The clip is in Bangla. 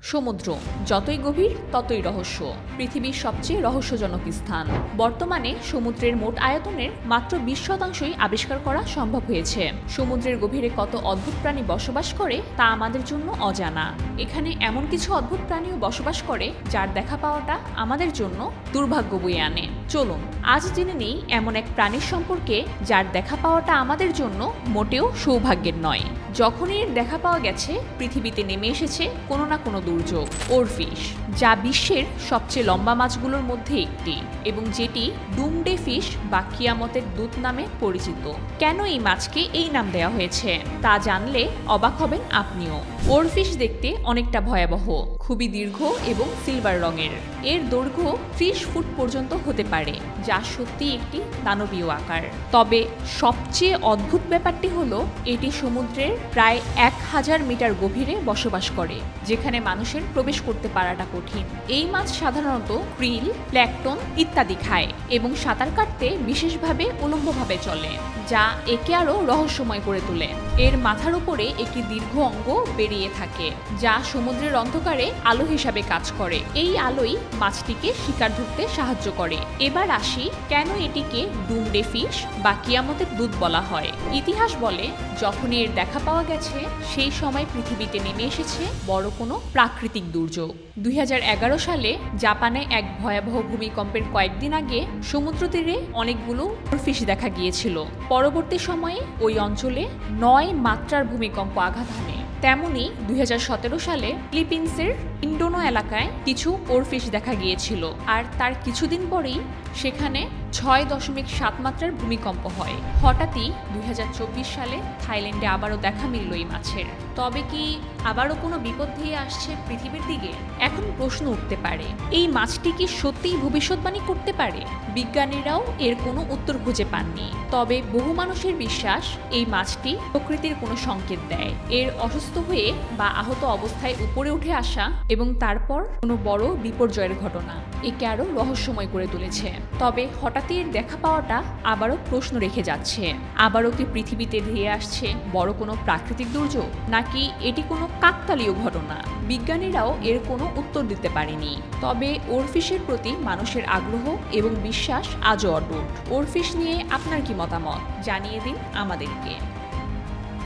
সমুদ্র যতই গভীর ততই রহস্য। পৃথিবীর সবচেয়ে রহস্যজনক স্থান। বর্তমানে সমুদ্রের মোট আয়তনের মাত্র 20% আবিষ্কার করা সম্ভব হয়েছে। সমুদ্রের গভীরে কত অদ্ভুত প্রাণী বসবাস করে তা আমাদের জন্য অজানা। এখানে এমন কিছু অদ্ভুত প্রাণীও বসবাস করে যার দেখা পাওয়াটা আমাদের জন্য দুর্ভাগ্য বয়ে আনে। চলুন আজ জেনে নেই এমন এক প্রাণীর সম্পর্কে যার দেখা পাওয়াটা আমাদের জন্য মোটেও সৌভাগ্যের নয়। যখনই এর দেখা পাওয়া গেছে, পৃথিবীতে নেমে এসেছে কোনো না কোনো দুর্যোগ। ওরফিশ, যা বিশ্বের সবচেয়ে লম্বা মাছগুলোর মধ্যে একটি এবং যেটি ডুমডে ফিশ বা কিয়ামতের দূত নামে পরিচিত। কেন এই মাছকে এই নাম দেওয়া হয়েছে তা জানলে অবাক হবেন আপনিও। ওরফিশ দেখতে অনেকটা ভয়াবহ, খুবই দীর্ঘ এবং সিলভার রঙের। এর দৈর্ঘ্য 30 ফুট পর্যন্ত হতে পারে, যা সত্যি একটি দানবীয় আকার। তবে সবচেয়ে অদ্ভুত ব্যাপারটি হলো এটি সমুদ্রের প্রায় 1000 মিটার গভীরে বসবাস করে, যেখানে মানুষের প্রবেশ করতে পারাটা কঠিন। এই মাছ সাধারণত ক্রিল, প্ল্যাঙ্কটন ইত্যাদি খায় এবং সাঁতার কাটতে বিশেষভাবে উলম্বভাবে চলে, যা একে আরও রহস্যময় করে তোলে। এর মাথার উপরে একটি দীর্ঘ অঙ্গ বেরিয়ে থাকে, যা সমুদ্রের অন্ধকারে আলো হিসাবে কাজ করে। এই আলোই মাছটিকে শিকার ধরতে সাহায্য করে। এবার আসি, কেন এটিকে ডুমডে ফিশ বা কিয়ামতের দূত বলা হয়। ইতিহাস বলে, যখনই এর দেখা পাওয়া গেছে সেই সময় পৃথিবীতে নেমে এসেছে বড় কোনো প্রাকৃতিক দুর্যোগ। 2011 সালে জাপানে এক ভয়াবহ ভূমিকম্পের কয়েকদিন আগে সমুদ্র তীরে অনেকগুলো ওরফিশ দেখা গিয়েছিল। পরবর্তী সময়ে ওই অঞ্চলে 9 মাত্রার ভূমিকম্প আঘাত হানে। তেমনি 2017 সালে ফিলিপিন্সের ইন্ডোনো এলাকায় কিছু ওরফিশ দেখা গিয়েছিল, আর তার কিছুদিন পরেই সেখানে 6.7 মাত্রার ভূমিকম্প হয়। হঠাৎই 2024 সালে থাইল্যান্ডে আবারও দেখা মিলল এই মাছের। তবে কি আবারও কোনো বিপদ ধেয়ে আসছে পৃথিবীর দিকে? এখন প্রশ্ন উঠতে পারে, এই মাছটি কি সত্যিই ভবিষ্যৎবাণী করতে পারে? বিজ্ঞানীরাও এর কোনো উত্তর খুঁজে পাননি। তবে বহু মানুষের বিশ্বাস এই মাছটি প্রকৃতির কোনো সংকেত দেয়। এর অসুস্থ হয়ে বা আহত অবস্থায় উপরে উঠে আসা এবং তারপর কোনো বড় বিপর্যয়ের ঘটনা একে আরও রহস্যময় করে তুলেছে। তবে হঠাৎই এর দেখা পাওয়াটা আবারও প্রশ্ন রেখে যাচ্ছে, আবারও কি পৃথিবীতে ধেয়ে আসছে বড় কোনো প্রাকৃতিক দুর্যোগ, নাকি এটি কোনো কাকতালীয় ঘটনা? বিজ্ঞানীরাও এর কোনো উত্তর দিতে পারেনি। তবে ওরফিশের প্রতি মানুষের আগ্রহ এবং বিশ্বাস আজও অটুট। ওরফিশ নিয়ে আপনার কি মতামত জানিয়ে দিন আমাদেরকে।